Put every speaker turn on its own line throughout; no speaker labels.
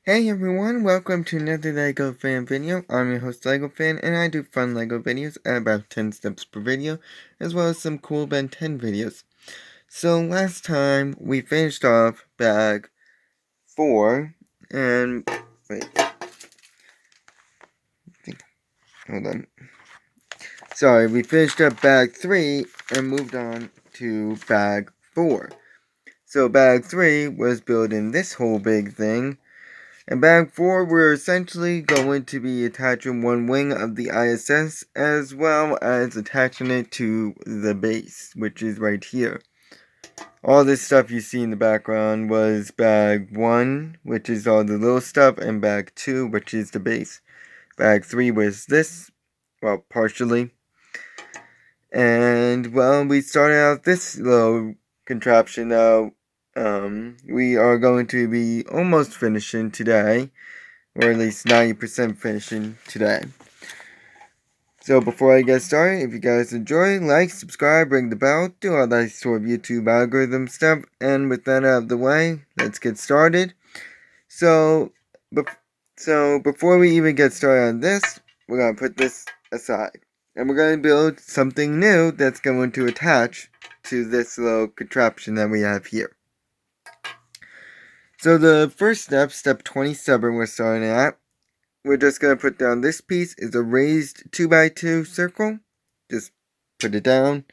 Hey everyone, welcome to another LEGO Fan video. I'm your host LEGO Fan, and I do fun LEGO videos at about 10 steps per video, as well as some cool Ben 10 videos. So last time we finished off bag 4, and wait, hold on. Sorry, we finished up bag 3 and moved on to bag 4. So bag 3 was building this whole big thing. In bag 4, we're essentially going to be attaching one wing of the ISS as well as attaching it to the base, which is right here. All this stuff you see in the background was bag 1, which is all the little stuff, and bag 2, which is the base. Bag 3 was this, well, partially. And, well, we started out this little contraption now. We are going to be almost finishing today. Or at least 90% finishing today. So before I get started, if you guys enjoy, like, subscribe, ring the bell, do all that sort of YouTube algorithm stuff. And with that out of the way, let's get started. So before we even get started on this, we're going to put this aside. And we're going to build something new that's going to attach to this little contraption that we have here. So the first step, step 27, we're starting at. We're just going to put down this piece is a raised 2x2 circle. Just put it down.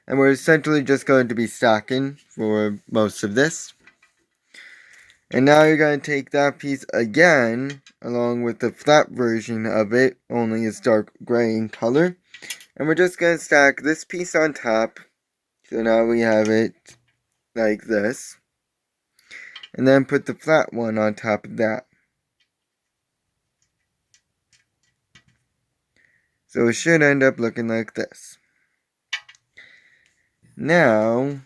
And we're essentially just going to be stacking for most of this. And now you're going to take that piece again, along with the flat version of it, only it's dark gray in color. And we're just going to stack this piece on top. So now we have it like this. And then put the flat one on top of that. So it should end up looking like this. Now,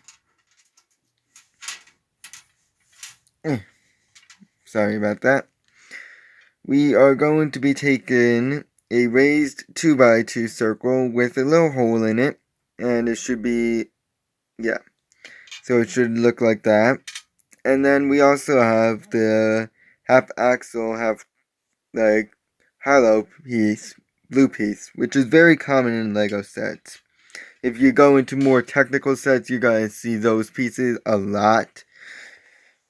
sorry about that. We are going to be taking a raised 2x2 circle with a little hole in it. And it should be, yeah. So it should look like that. And then we also have the half axle, half like hollow piece, blue piece, which is very common in LEGO sets. If you go into more technical sets, you're going to see those pieces a lot.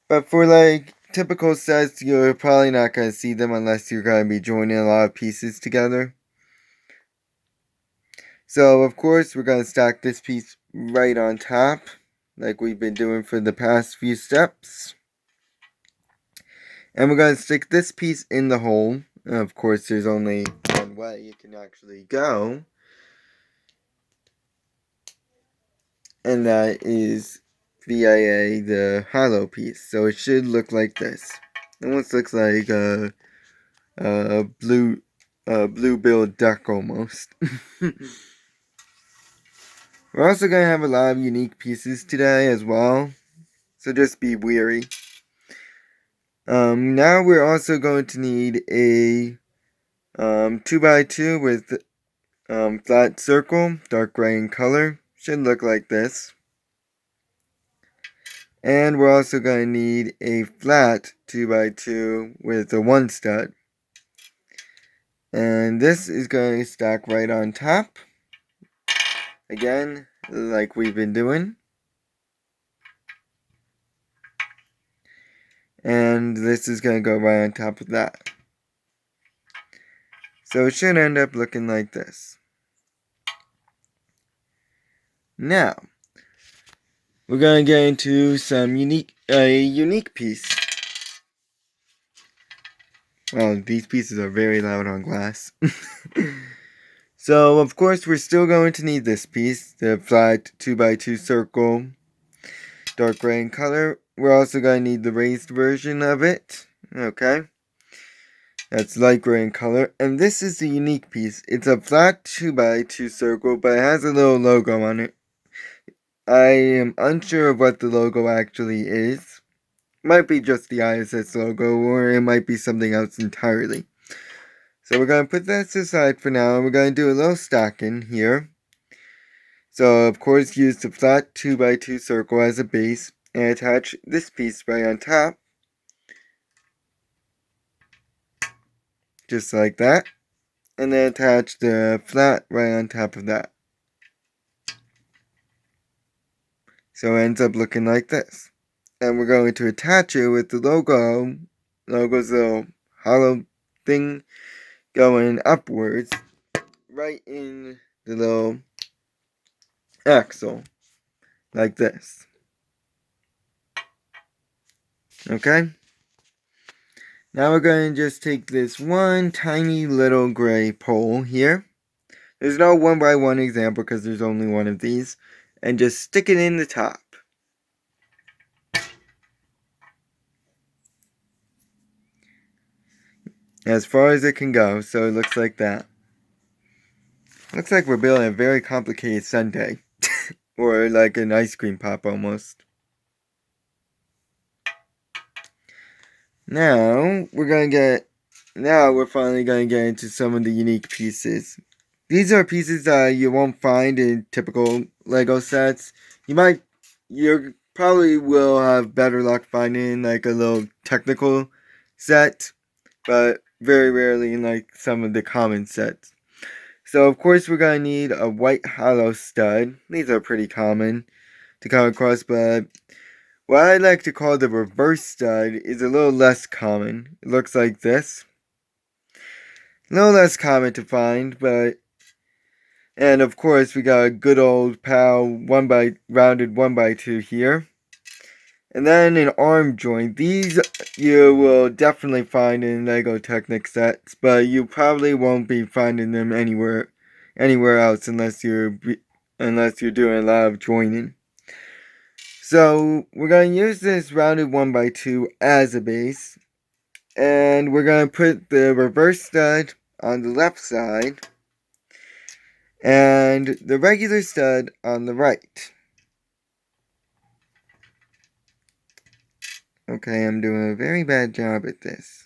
But for like typical sets, you're probably not going to see them unless you're going to be joining a lot of pieces together. So of course we're going to stack this piece right on top, like we've been doing for the past few steps. And we're going to stick this piece in the hole. And of course there's only one way it can actually go. And that is via the hollow piece. So it should look like this. It almost looks like a blue-billed duck almost. We're also going to have a lot of unique pieces today as well. So just be wary. Now we're also going to need a 2x2 with flat circle, dark gray in color. Should look like this. And we're also going to need a flat 2x2 with a 1 stud. And this is going to stack right on top. Again, like we've been doing. And this is going to go right on top of that. So it should end up looking like this. Now, we're going to get into some unique piece. Well, these pieces are very loud on glass. So, of course, we're still going to need this piece, the flat 2x2 circle, dark gray in color. We're also going to need the raised version of it. Okay. That's light gray in color. And this is the unique piece. It's a flat 2x2 circle, but it has a little logo on it. I am unsure of what the logo actually is. Might be just the ISS logo, or it might be something else entirely. So we're going to put this aside for now, and we're going to do a little stacking here. So, of course, use the flat 2x2 circle as a base, and attach this piece right on top. just like that. And then attach the flat right on top of that. So it ends up looking like this. And we're going to attach it with the logo's little hollow thing going upwards, right in the little axle, like this. Okay? Now we're going to just take this one tiny little gray pole here. There's no 1x1 example because there's only one of these. And just stick it in the top. As far as it can go, so it looks like that. Looks like we're building a very complicated sundae. Or like an ice cream pop almost. Now we're finally gonna get into some of the unique pieces. These are pieces that you won't find in typical Lego sets. You probably will have better luck finding like a little technical set, but very rarely in like some of the common sets. So of course we're gonna need a white hollow stud. These are pretty common to come across, but what I like to call the reverse stud is a little less common. It looks like this. A little less common to find, and of course we got a good old pal rounded 1x2 here. And then an arm joint. These you will definitely find in Lego Technic sets, but you probably won't be finding them anywhere else unless you're doing a lot of joining. So we're going to use this rounded 1x2 as a base. And we're going to put the reverse stud on the left side. And the regular stud on the right. Okay, I'm doing a very bad job at this.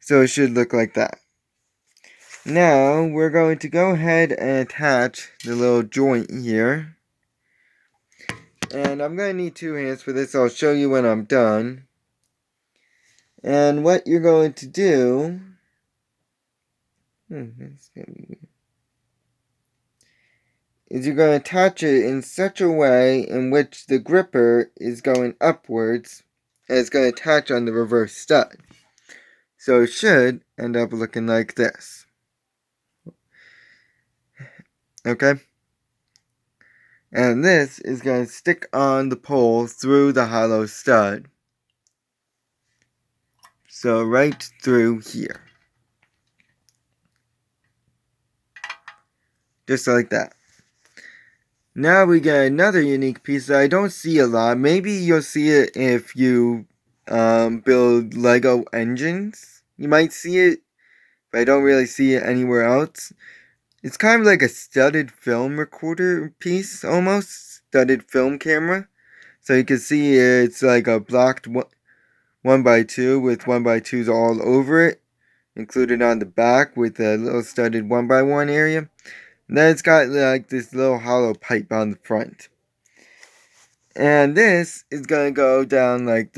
So it should look like that. Now, we're going to go ahead and attach the little joint here. And I'm going to need 2 hands for this. I'll show you when I'm done. And what you're going to do... is you're going to attach it in such a way in which the gripper is going upwards. And it's going to attach on the reverse stud. So it should end up looking like this. Okay? And this is going to stick on the pole through the hollow stud. So right through here. Just like that. Now we get another unique piece that I don't see a lot. Maybe you'll see it if you build Lego engines. You might see it, but I don't really see it anywhere else. It's kind of like a studded film recorder piece, almost. Studded film camera. So you can see it's like a blocked 1x2 with 1x2s all over it. Included on the back with a little studded 1x1 area. And then it's got like this little hollow pipe on the front. And this is going to go down like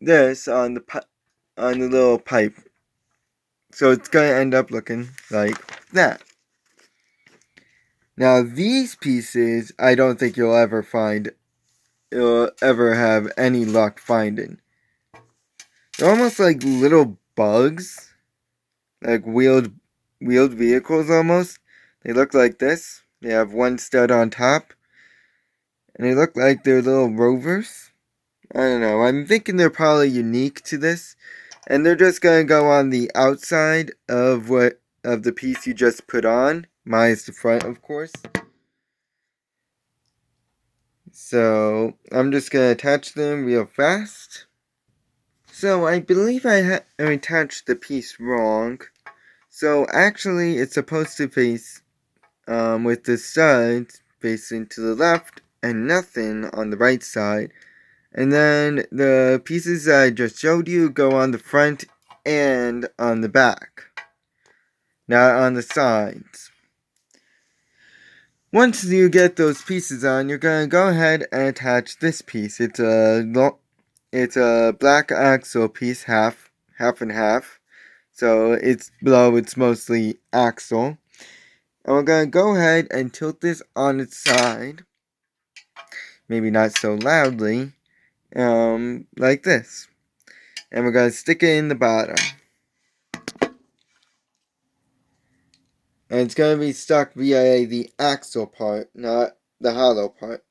this on the little pipe. So it's going to end up looking like that. Now these pieces, I don't think you'll ever have any luck finding. They're almost like little bugs. Like wheeled vehicles almost. They look like this. They have one stud on top. And they look like they're little rovers. I don't know. I'm thinking they're probably unique to this. And they're just going to go on the outside of the piece you just put on. Minus the front, of course. So, I'm just going to attach them real fast. So, I believe I attached the piece wrong. So, actually, it's supposed to face with the studs facing to the left and nothing on the right side. And then the pieces that I just showed you go on the front and on the back, not on the sides. Once you get those pieces on, you're going to go ahead and attach this piece. It's a It's a black axle piece, half and half. So it's below, it's mostly axle. And we're going to go ahead and tilt this on its side. Maybe not so loudly. Like this. And we're going to stick it in the bottom. And it's going to be stuck via the axle part, not the hollow part.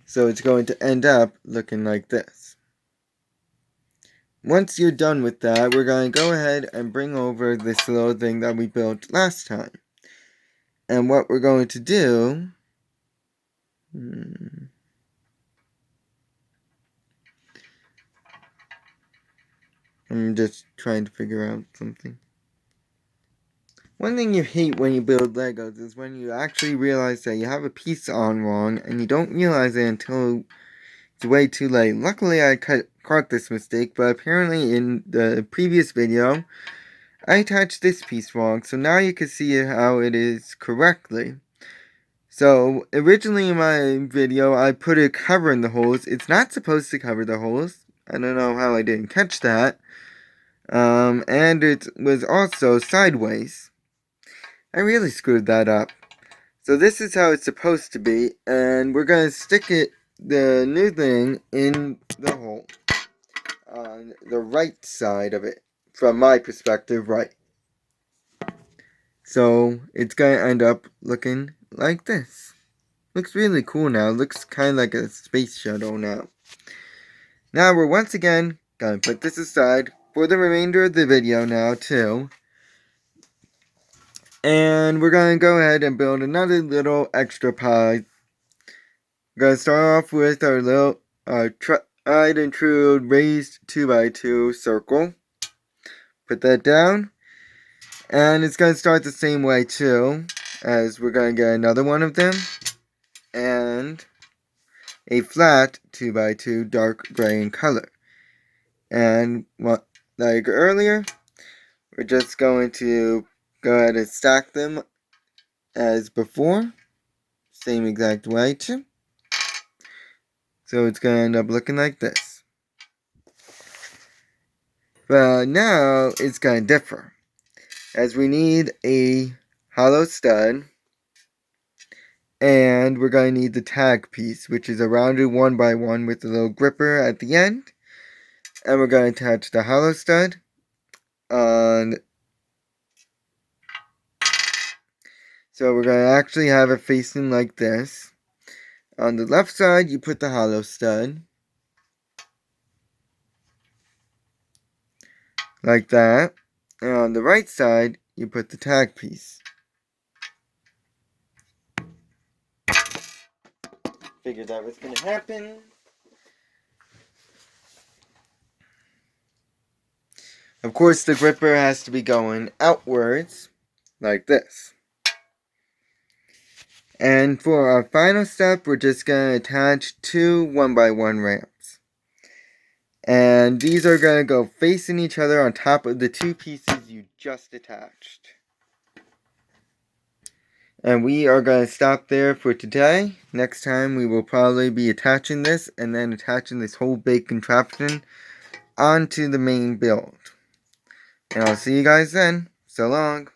So it's going to end up looking like this. Once you're done with that, we're going to go ahead and bring over this little thing that we built last time. And what we're going to do... I'm just trying to figure out something. One thing you hate when you build Legos is when you actually realize that you have a piece on wrong and you don't realize it until it's way too late. Luckily, I caught this mistake, but apparently in the previous video, I attached this piece wrong, so now you can see how it is correctly. So, originally in my video, I put a cover in the holes. It's not supposed to cover the holes. I don't know how I didn't catch that. And it was also sideways. I really screwed that up. So this is how it's supposed to be, and we're going to stick the new thing in the hole. On the right side of it. From my perspective, right. So, it's going to end up looking like this. Looks really cool now. Looks kind of like a space shuttle now. Now, we're once again going to put this aside for the remainder of the video now, too. And we're going to go ahead and build another little extra pod. We're going to start off with our little tried and true raised 2x2 circle. Put that down. And it's going to start the same way too, as we're going to get another one of them. And a flat 2x2 dark gray in color. And like earlier, we're just going to go ahead and stack them as before. Same exact way too. So it's going to end up looking like this. But now it's going to differ. As we need a hollow stud. And we're going to need the tag piece, which is a rounded 1x1 with a little gripper at the end. And we're going to attach the hollow stud on. So we're going to actually have it facing like this. On the left side, you put the hollow stud. Like that. And on the right side, you put the tag piece. Figured that was going to happen. Of course, the gripper has to be going outwards, like this. And for our final step, we're just going to attach two 1x1 ramps. And these are going to go facing each other on top of the two pieces you just attached. And we are going to stop there for today. Next time we will probably be attaching this and then attaching this whole big contraption onto the main build. And I'll see you guys then. So long.